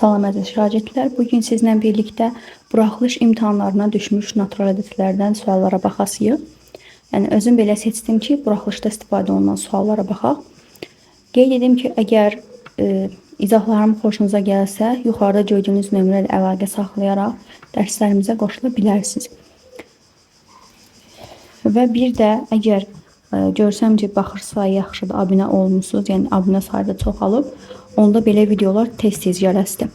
Salam əziz şagirdlər, bugün sizlə birlikdə buraxılış imtahanlarına düşmüş natural ədədlərdən suallara baxasıyıq. Yəni, özüm belə seçdim ki, buraxılışda istifadə olunan suallara baxaq. Qeyd edim ki, əgər izahlarım xoşunuza gəlsə, yuxarıda gördüyünüz nömrə ilə əlaqə saxlayaraq dərslərimizə qoşula bilərsiniz. Və bir də, əgər görsəm ki, baxış sayı yaxşıdır, abunə olmuşsunuz, yəni abunə sayı da çoxalıb, onda belə videolar tez-tez gələsidir.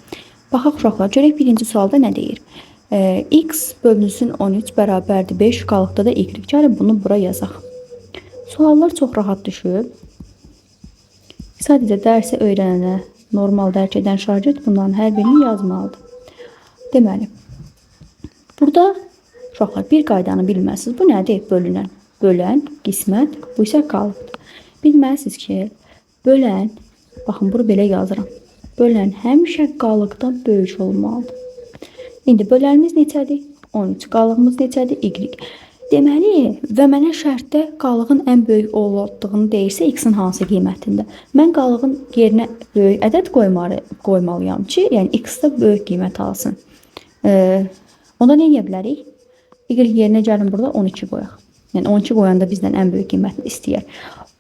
Baxaq uşaqlar, görək birinci sualda nə deyir? X bölünsün 13 bərabərdir 5, qalıqda da Y. Gəlin bunu bura yazaq. Suallar çox rahat düşüb. Sadəcə dərsi öyrənənə, normal dərk edən şagird bunların hər birini yazmalıdır. Deməli, burada uşaqlar bir qaydanı bilməlisiniz. Bu nədir? Bölünən. Bölən, qismət, bu isə qalıqdır. Bilməlisiniz ki, bölən, baxın, bunu belə yazıram. Bölən həmişə qalıqdan böyük olmalıdır. İndi bölənimiz neçədir? 13. Qalığımız neçədir? Y. Deməli, və mənə şərtdə qalığın ən böyük olduğunu deyirsə, X-in hansı qiymətində? Mən qalığın yerinə böyük ədəd qoymalıyam ki, yəni X-da böyük qiymət alsın. Onda nə edə bilərik? Y yerinə gəlin burada 12 qoyaq. Yəni 12 qoyanda bizdən ən böyük qiymətini istəyər.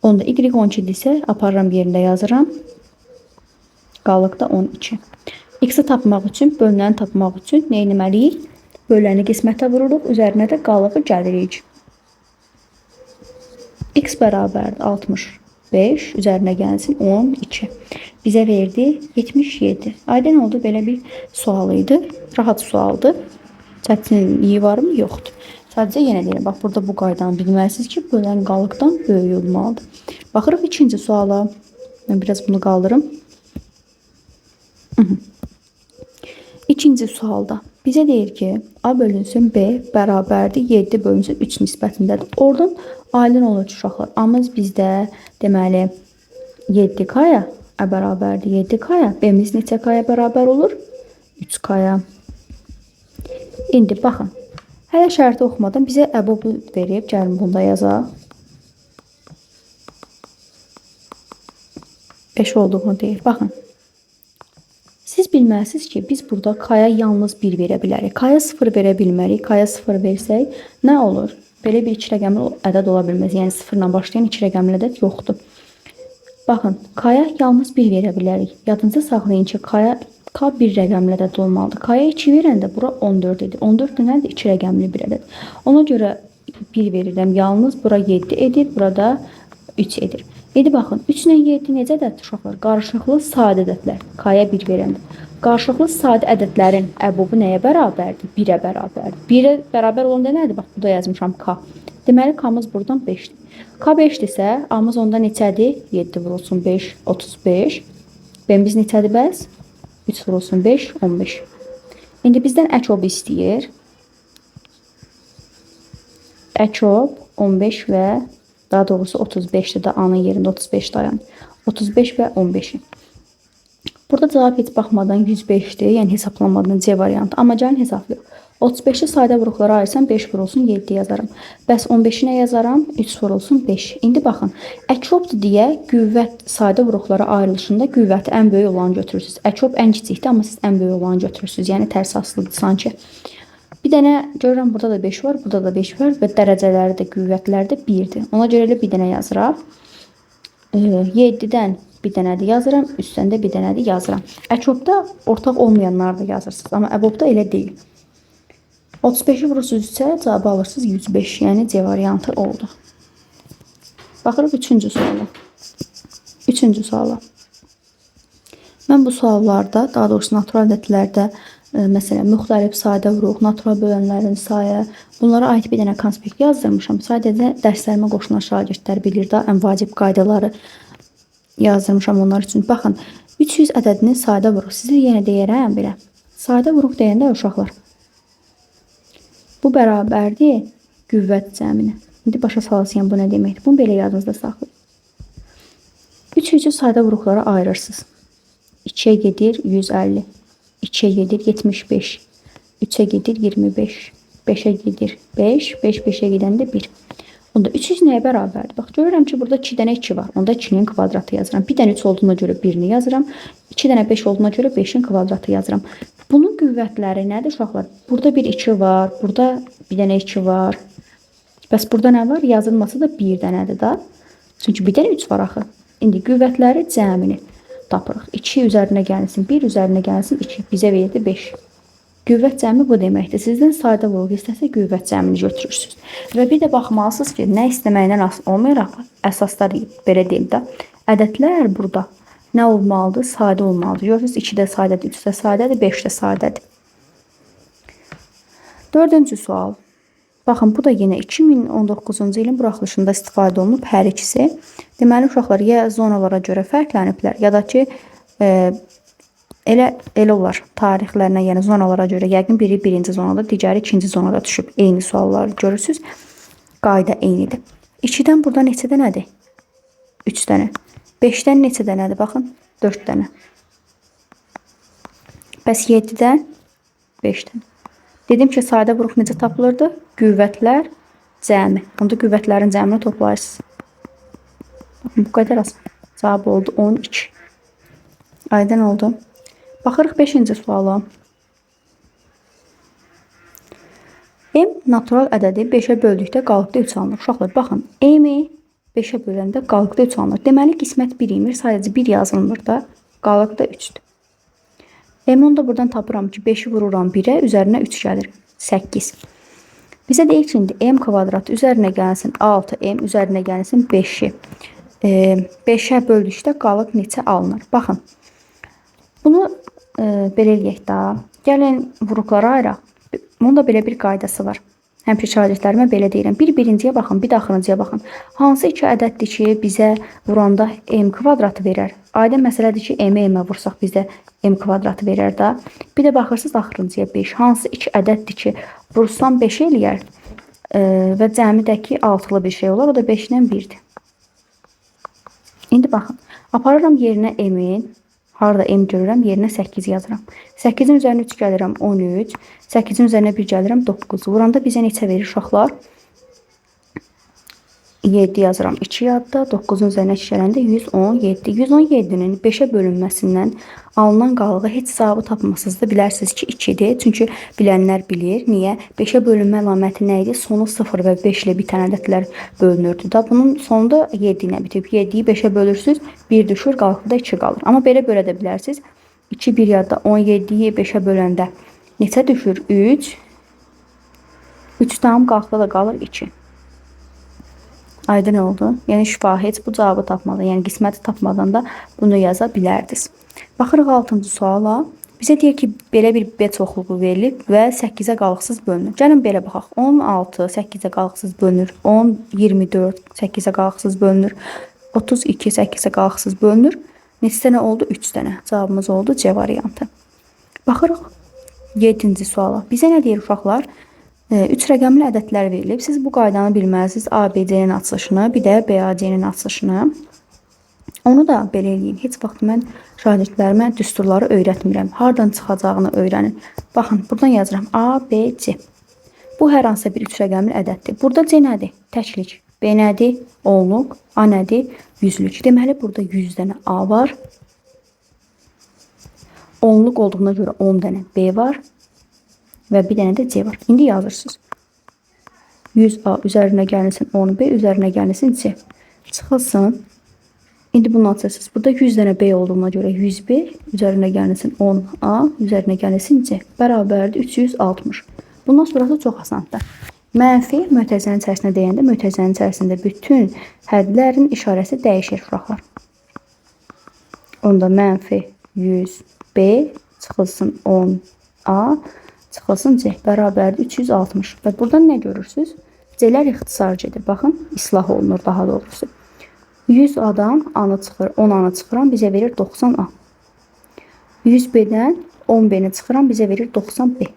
Onda Y 12-dirsə, aparıram yerində yazıram. Qalıqda 12. X-i tapmaq üçün, bölünəni tapmaq üçün nə etməliyik? Böləni qismətə vururuq, üzərinə də qalığı gəlirik. X bərabərdir 65, üzərinə gəlsin 12. Bizə verdi 77. Aydın oldu, belə bir sual idi. Rahat sualdır. Çətinliyi varmı? Yoxdur. Sadəcə yenə deyirəm, bax burada bu qaydanı bilməlisiniz ki, bölən qalıqdan böyük olmalıdır. Baxırıq ikinci suala. Mən biraz bunu qaldırım. İkinci sualda bizə deyir ki, A bölünsün B bərabərdir 7 bölünsün 3 nisbətindədir. Oradan aydın olur ki, uşaqlar, A-mız bizdə deməli 7K-ya, A bərabərdir 7K-ya, B-miz neçə K-ya bərabər olur? 3K-ya. İndi baxın, hələ şərti oxumadan bizə əbobu verib, gəlin bunda yazaq. 5 olduğunu deyir. Baxın. Siz bilməlisiniz ki, biz burada K-ya yalnız 1 verə bilərik. K-ya 0 verə bilmərik. K-ya 0 versək, nə olur? Belə bir iki rəqəmli ədəd ola bilməz. Yəni 0 ilə başlayan iki rəqəmli ədəd yoxdur. Baxın, K-ya yalnız 1 verə bilərik. Yadınızda saxlayın ki, K bir rəqəmli ədəd olmalıdır. K-ya 2 verəndə bura 14 edir. 14 nədir? 2 rəqəmli bir ədəd. Ona görə 1 verirəm. Yalnız bura 7 edir, burada 3 edir. İndi baxın, 3 ilə 7 necədir uşaqlar? Qarşılıqlı sadə ədədlər. K-ya 1 verəndə. Qarşılıqlı sadə ədədlərin əbobu nəyə bərabərdir? 1-ə bərabərdir. 1-ə bərabər olanda nədir? Bax, burada yazmışam K. Deməli, K-mız buradan 5-dir. K 5-dirsə, A-mız onda neçədir? 7 vurulsun 5, 35. B-miz neçədir bəs? 3 vurulsun 5, 15. İndi bizdən əkob istəyir. Əkob 15 və daha doğrusu 35'dir də A-nın yerində 35 dayan. 35 və 15'i. Burada cavab heç baxmadan 105'dir. Yəni hesablanmadan C variantı. Amma gəlin hesablayaq. 35'i sadə vuruqlara ayırsam 5 vurulsun 7 yazaram. Bəs 15'i nə yazaram? 3 vurulsun 5. İndi baxın. Əkobdur deyə qüvvət sadə vuruqlara ayrılışında qüvvəti ən böyük olanı götürürsünüz. Əkob ən kiçikdir, amma siz ən böyük olanı götürürsünüz. Yəni tərs asılıdır sanki. Bir dənə görürəm, burada da 5 var, burada da 5 var və dərəcələri də, qüvvətləri də 1-dir. Ona görə elə bir dənə yazıraq. 7-dən bir dənədir yazıram, üstdən də bir dənədir yazıram. Əkobda ortaq olmayanlar da yazırsınız, amma əbobda elə deyil. 35'i vurursunuz isə cavabı alırsınız 105, yəni C variantı oldu. Baxırıq üçüncü suala. Üçüncü suala. Mən bu suallarda, daha doğrusu natural ədədlərdə, məsələn, müxtəlif sadə vuruq, natural bölənlərin sayı, bunlara aid bir dənə konspekt yazdırmışam. Sadəcə dərslərimə qoşulan şagirdlər bilir də, ən vacib qaydaları yazdırmışam onlar üçün. Baxın, 300 ədədinin sadə vuruq. Sizə yenə deyərəm belə. Sadə vuruq deyəndə uşaqlar, bu bərabərdir qüvvət cəminə. İndi başa salsın bu nə deməkdir? Bunu belə yadınızda saxlayın. 300'ü sadə vuruqlara ayırırsınız. 2'ye gedir 150. 2'ye gedir 75. 3'e gedir 25. 5'e gedir 5. 5 5'e giden de 1. Onda 300 nəyə bərabərdir? Bax, görürəm ki, burada 2 dənə 2 var. Onda 2-nin kvadratı yazıram. Bir dənə 3 olduğuna görə 1-ni yazıram. 2 dənə 5 olduğuna görə 5-in kvadratı yazıram. Bunun qüvvətləri nədir uşaqlar? Burada bir 2 var. Burada bir dənə 2 var. Bəs burada nə var? Yazılması da bir dənədir da. Çünki bir dənə 3 var axı. İndi qüvvətləri cəmini tapırıq. 2 üzərinə gəlsin, 1 üzərinə gəlsin, 2. Bizə verirdi 5. Qüvvət cəmi bu deməkdir. Sizdən sadə vurğu istəsə qüvvət cəmini götürürsünüz. Və bir də baxmalısınız ki, nə istəməkdən asılı olmayaraq, əsaslar belə deyim də, ədədlər burada nə olmalıdır? Sadə olmalıdır. Görürsünüz, 2 də sadədir, 3 də sadədir, 5 də sadədir. 4-cü sual. Baxın, bu da yenə 2019-cu ilin buraxılışında istifadə olunub hər ikisi. Deməli, uşaqlar ya zonalara görə fərqləniblər, ya da ki, Elə olar, tarixlərinə, yəni zonalara görə yəqin biri birinci zonada, digəri ikinci zonada düşüb. Eyni sualları görürsünüz. Qayda eynidir. 2-dən burada neçə dənədir? 3 dənə. 5-dən neçə dənədir? Baxın, 4 dənə. Bəs 7-dən 5 dənə. Dedim ki, sadə vuruq necə tapılırdı? Qüvvətlər cəmi. Onda qüvvətlərin cəmini toplayırsınız. Baxın, bu qədər asan. Cavab oldu 12. Aydın oldu. Baxırıq 5-ci suala. M natural ədədi 5-ə böldükdə qalıqda 3 alınır. Uşaqlar, baxın, M-i 5-ə böləndə qalıqda 3 alınır. Deməli, qismət 1 imir, sadəcə 1 yazılmır da, qalıqda 3-dür. M-i da buradan tapıram ki, 5-i vururam 1-ə, üzərinə 3 gəlir, 8. Bizə deyir ki, indi M kvadrat üzərinə gəlsin 6M, üzərinə gəlsin 5-i. 5-ə böldükdə qalıq neçə alınır? Baxın, bunu belə eləyək də. Gəlin vuruqlara ayıraq. Bunun da belə bir qaydası var. Həmişə şagirdlərimə belə deyirəm. Bir birinciyə baxın, bir də axırıncıya baxın. Hansı iki ədəddir ki, bizə vuranda M kvadratı verər? Aydın məsələdir ki, M-ə M-ə vursaq bizə M kvadratı verər də. Bir də baxırsınız axırıncıya 5. Hansı iki ədəddir ki, vursam 5 eləyər və cəmidəki altılı bir şey olar. O da 5-dən 1-dir. İndi baxın. Aparıram yerinə M-in. Harada M görürəm, yerinə 8 yazıram. 8-in üzərinə 3 gəlirəm 13. 8-in üzərinə 1 gəlirəm 9. Vuranda bizə neçə verir uşaqlar? 7 yazıram 2 yadda. 9-un üzərinə 2 gələndə 117. 117-nin 5-ə bölünməsindən alınan qalığı heç cavabı tapmasınız da bilərsiniz ki 2-dir. Çünki bilənlər bilir. Niyə? 5-ə bölünmə əlaməti nə idi? Sonu 0 və 5 ilə bitən ədədlər bölünürdü da. Bunun sonunda 7 ilə bitib. 7-yi 5-ə bölürsünüz, 1 düşür, qalıqda 2 qalır. Amma belə bölə də bilərsiniz. 2 1 yadda 17-yi 5-ə böləndə neçə düşür? 3. 3 tam qalıqda da qalır 2. Aydın oldu. Yəni şifahi heç bu cavabı tapmadan, yəni qisməti tapmadan da bunu yaza bilərdiniz. Baxırıq 6-cı suala. Bizə deyir ki, belə bir B çoxluğu verilib və 8-ə qalıqsız bölünür. Gəlin belə baxaq. 16 8-ə qalıqsız bölünür. 10 24 8-ə qalıqsız bölünür. 32 8-ə qalıqsız bölünür. Neçə dənə oldu? 3 dənə. Cavabımız oldu C variantı. Baxırıq 7-ci suala. Bizə nə deyir uşaqlar? 3 rəqəmli ədədlər verilib. Siz bu qaydanı bilməlisiniz. ABC-nin açılışını, bir də BAC-nin açılışını. Onu da belə eləyim. Heç vaxt mən şagirdlərimə düsturları öyrətmirəm. Hardan çıxacağını öyrənin. Baxın, buradan yazıram. A, B, C. Bu hər hansısa bir 3 rəqəmli ədəddir. Burada C nədir? Təklik. B nədir? Onluq. A nədir? Yüzlük. Deməli, burada 100 dənə A var. Onluq olduğuna görə 10 dənə B var. Və bir dənə də C var. İndi yazırsınız. 100A üzərinə gəlsin 10B, üzərinə gəlsin C. Çıxılsın. İndi bunu açırsınız. Burada 100 dənə B olduğuna görə 100B, üzərinə gəlsin 10A, üzərinə gəlsin C. Bərabərdir 360. Bundan sonrası çox asandır. Mənfi mötərizənin içərisində deyəndə, mötərizənin içərisində bütün hədlərin işarəsi dəyişir uşaqlar. Onda mənfi 100B, çıxılsın 10A, çıxılsın C, bərabərdir 360. Və buradan nə görürsünüz? C-lər ixtisar gedir. Baxın, islah olunur daha doğrusu. 100 A-dan A-nı çıxır, 10 A-nı çıxıram, bizə verir 90A. 100 B-dən 10 B-ni çıxıram, bizə verir 90 B.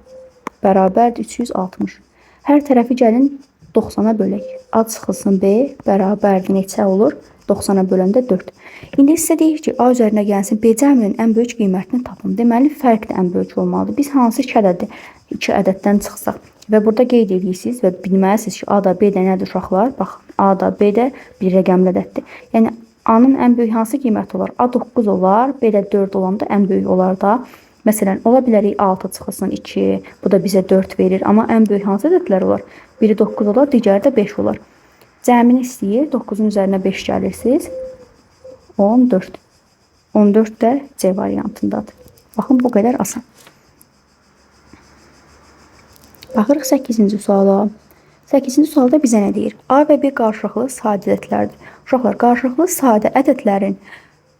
Bərabərdir 360. Hər tərəfi gəlin 90-a bölək. A çıxılsın B, bərabərdir neçə olur? 90-a böləndə 4. İndi sizə deyir ki, A üzərinə gəlsin B cəminin ən böyük qiymətini tapın. Deməli, fərq də ən böyük olmalıdır. Biz hansı iki ədəddən çıxsaq Və burada qeyd edirsiniz və bilməlisiniz ki, A da B də nədir uşaqlar? Bax, A da B də bir rəqəmli ədəddir. Yəni A-nın ən böyük hansı qiyməti olar? A 9 olar, B də 4 olanda ən böyük olar da. Məsələn, ola bilərik 6 çıxılsın 2, bu da bizə 4 verir. Amma ən böyük hansı ədədlər olar? Biri 9 olar, digəri də 5 olar. Cəmini istəyir, 9-un üzərinə 5 gəlirsiniz. 14. 14 də C variantındadır. Baxın, bu qədər asan. Baxırıq 8-ci suala. 8-ci sualda bizə nə deyir? A və B qarşılıqlı sadə ədədlərdir. Uşaqlar, qarşılıqlı sadə ədədlərin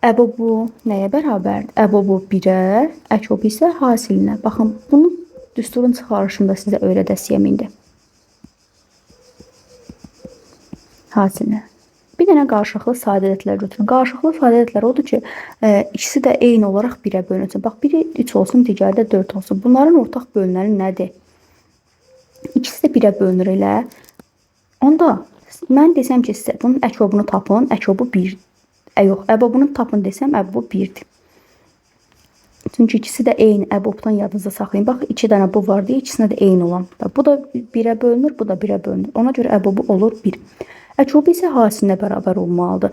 əbobu nəyə bərabərdir? Əbobu 1-ə, əkobu isə hasilinə. Baxın, bunu düsturun çıxarışında sizə öyrədəsiyəm indi. Hasilinə. Bir dənə qarşılıqlı sadə ədədlər götürün. Qarşılıqlı sadə ədədlər odur ki, ikisi də eyni olaraq 1-ə bölünsün. Bax, biri 3 olsun, digəri də 4 olsun. Bunların ortaq bölünəni nədir? İkisi də 1-ə bölünür elə. Onda mən desəm ki, sizə bunun əkobunu tapın, əkobu 1. Yox, əbobunu tapın desəm, əbobu 1-dir. Çünki ikisi də eyni, əbobdan yadınızda saxlayın. Bax, 2 dənə bu var deyə ikisində də eyni olan. Bu da 1-ə bölünür, bu da 1-ə bölünür. Ona görə əbobu olur 1. Əkobu isə hasilinə bərabər olmalıdır.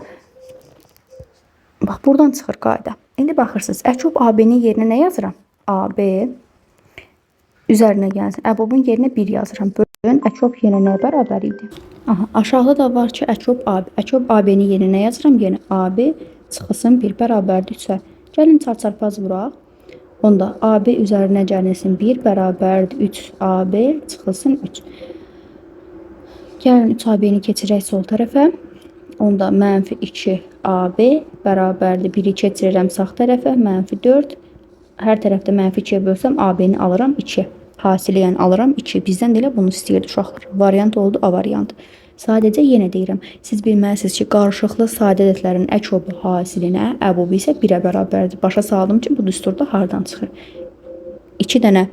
Bax, buradan çıxır qayda. İndi baxırsınız, əkob AB-nin yerinə nə yazıram? AB üzərinə gəlsin. Əbobun yerinə 1 yazıram. Bölün, əkob yenə nəyə bərabər idi? Aha, aşağıda da var ki, əkob AB. Əkob AB-nin yerinə nə yazıram? Yenə AB çıxılsın 1 bərabərdir 3-ə. Gəlin çarçarpaz vuraq. Onda AB üzərinə gəlsin 1 bərabərdir 3. AB çıxılsın 3. Gəlin 3AB-ni keçirək sol tərəfə. Onda mənfi 2 AB bərabərdir 1-i keçirirəm sağ tərəfə. Mənfi 4. Hər tərəfdə mənfi 2-yə bölsəm AB-ni alıram 2. Hasili yəni alıram 2. Bizdən də elə bunu istəyirdi uşaqlar. Variant oldu A variantı. Sadəcə yenə deyirəm. Siz bilməlisiniz ki, qarşılıqlı sadə ədədlərin əkobu hasilinə, əbobu isə 1-ə bərabərdir. Başa saldım ki, bu düsturda hardan çıxır? 2 dənə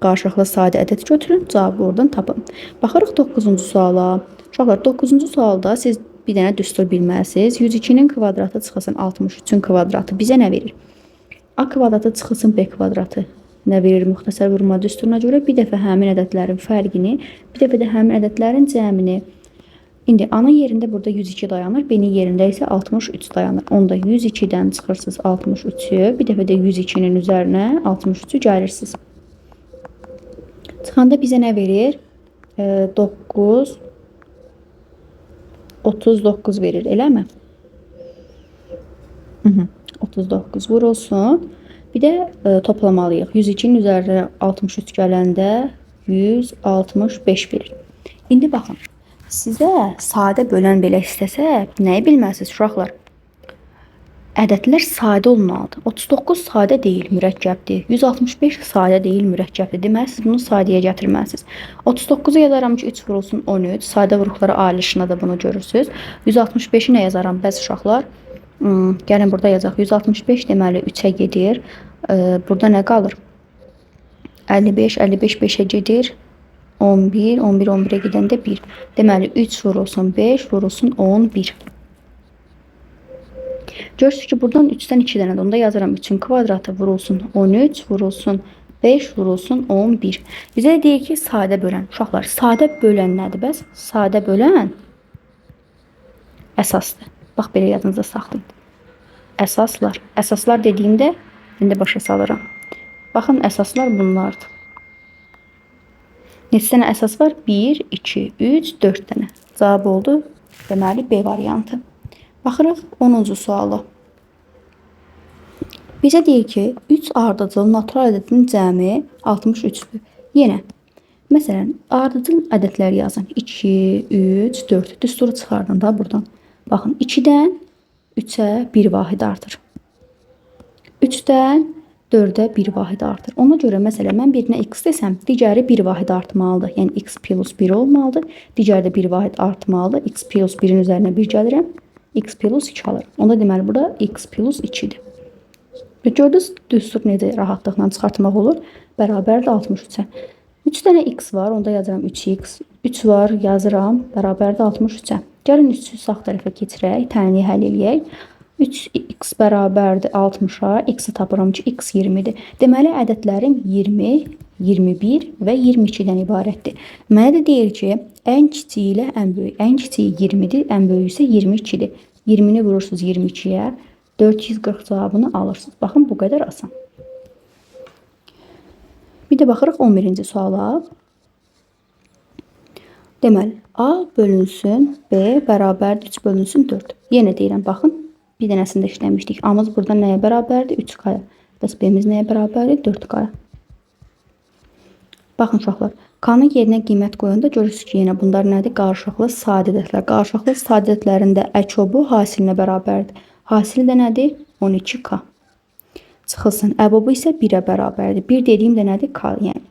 qarşılıqlı sadə ədəd götürün, cavabı oradan tapın. Baxırıq 9-cu suala. Uşaqlar, 9-cu sualda siz bir dənə düstur bilməlisiniz. 102-nin kvadratı çıxılsın 63-ün kvadratı bizə nə verir? A kvadratı çıxılsın B kvadratı nə verir? Müxtəsər vurma düsturuna görə bir dəfə həmin ədədlərin fərqini, bir dəfə də həmin ədədlərin cəmini. İndi A-nın yerində burada 102 dayanır, B-nin yerində isə 63 dayanır. Onda 102-dən çıxırsınız 63-ü, bir dəfə də 102-nin üzərinə 63-ü gəlirsiniz. Çıxanda bizə nə verir? 9, 39 verir, eləmi? 39 vurulsun. Bir də toplamalıyıq. 102-nin üzərinə 63 gələndə 165 verir. İndi baxın. Sizə sadə bölən belə istəsə, nəyi bilməlisiniz uşaqlar? Ədədlər sadə olmalıdır. 39 sadə deyil, mürəkkəbdir. 165 sadə deyil, mürəkkəbdir. Deməli, siz bunu sadəyə gətirməlisiniz. 39-u yazaram ki, 3 vurulsun 13. Sadə vuruqları ayrılışında da bunu görürsünüz. 165-i nə yazaram? Bəs uşaqlar, gəlin burada yazaq. 165 deməli 3-ə gedir. Burada nə qalır? 55, 55 5-ə gedir. 11, 11, 11-ə gedəndə 1. Deməli, 3 vurulsun 5, vurulsun 11. Görürsünüz ki, buradan 3-dən 2 dənədir. Onda yazıram 3-ün kvadratı vurulsun 13, vurulsun 5, vurulsun 11. Bizə deyək ki, sadə bölən. Uşaqlar, sadə bölən nədir bəs? Sadə bölən əsasdır. Bax, belə yadınızda saxlayın. Əsaslar. Əsaslar dediyimdə, indi başa salıram. Baxın, əsaslar bunlardır. Neçə dənə əsas var? 1, 2, 3, 4 dənə. Cavab oldu. Deməli, B variantı. Baxırıq 10-cu suala. Bizə deyir ki, 3 ardıcıl natural ədədin cəmi 63-dür. Yenə, məsələn, ardıcıl ədədlər yazın. 2, 3, 4. Düsturu çıxardın da buradan. Baxın, 2-dən 3-ə 1 vahid artır. 3-dən 4-ə 1 vahid artır. Ona görə, məsələn, mən birinə x desəm, digəri 1 vahid artmalıdır. Yəni, x plus 1 olmalıdır. Digəri də 1 vahid artmalıdır. X plus 1-in üzərinə 1 gəlirəm. X plus 2 alır. Onda deməli, burada x plus 2-dir. Gördünüz, düstur necə rahatlıqla çıxartmaq olur. Bərabərdir 63-ə. 3 dənə x var, onda yazıram 3x. 3 var, yazıram, bərabərdir 63-ə. Gəlin 3-ü sağ tərəfə keçirək, tənliyi həll eləyək. 3x bərabərdir 60-a, x-i tapıram ki, x 20-dir. Deməli, ədədlərim 20, 21 və 22-dən ibarətdir. Mənə də deyir ki, ən kiçiyi ilə ən böyük. Ən kiçiyi 20-dir, ən böyüyü isə 22-dir. 20-ni vurursunuz 22-yə, 440 cavabını alırsınız. Baxın, bu qədər asan. Bir də baxırıq 11-ci suala. Deməli, A bölünsün B bərabərdir 3 bölünsün 4. Yenə deyirəm, baxın, bir dənəsində işləmişdik. A-mız burada nəyə bərabərdir? 3K-ya. Bəs B-miz nəyə bərabərdir? 4K-ya. Baxın uşaqlar, K-nın yerinə qiymət qoyanda görürsünüz ki, yenə bunlar nədir? Qarşılıqlı sadə ədədlər. Qarşılıqlı sadə ədədlərində əkobu hasilinə bərabərdir. Hasili də nədir? 12K. Çıxılsın. Əbobu isə 1-ə bərabərdir. 1 dediyim də nədir? K, yəni.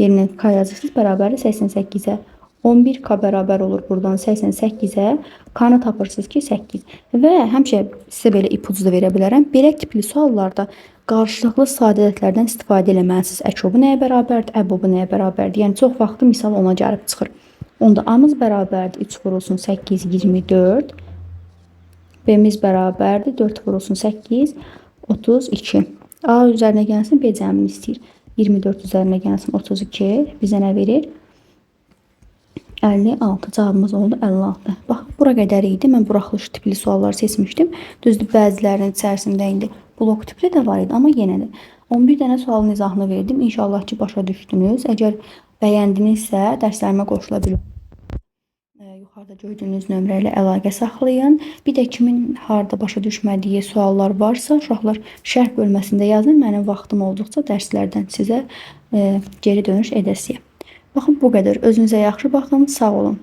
Yerinə K yazırsınız, bərabərdir 88-ə. 11K bərabər olur buradan 88-ə. K-nı tapırsınız ki, 8. Və həmişə sizə belə ipucu da verə bilərəm. Belə tipli suallarda qarşılıqlı sadə ədədlərdən istifadə eləməlisiniz. Əkobu nəyə bərabərdir, əbobu nəyə bərabərdir? Yəni çox vaxtı misal ona gəlib çıxır. Onda A-mız bərabərdir 3 vurulsun 8, 24. B-miz bərabərdir 4 vurulsun 8, 32. A üzərinə gəlsin, B cəmini istəyir. 24 üzərinə gəlsin 32. Bizə nə verir? 56. Cavabımız oldu 56. Bax, bura qədər idi. Mən buraxılış tipli suallar seçmişdim. Düzdür, bəzilərinin içərisində indi blok tipli də var idi, amma yenə də 11 dənə sualın izahını verdim. İnşallah ki, başa düşdünüz. Əgər bəyəndinizsə, dərslərimə qoşula bilir. Yuxarıda gördüyünüz nömrə ilə əlaqə saxlayın. Bir də kimin harda başa düşmədiyi suallar varsa, uşaqlar şərh bölməsində yazın. Mənim vaxtım olduqca dərslərdən sizə geri dönüş edəsiyəm. Baxın, bu qədər. Özünüzə yaxşı baxın. Sağ olun.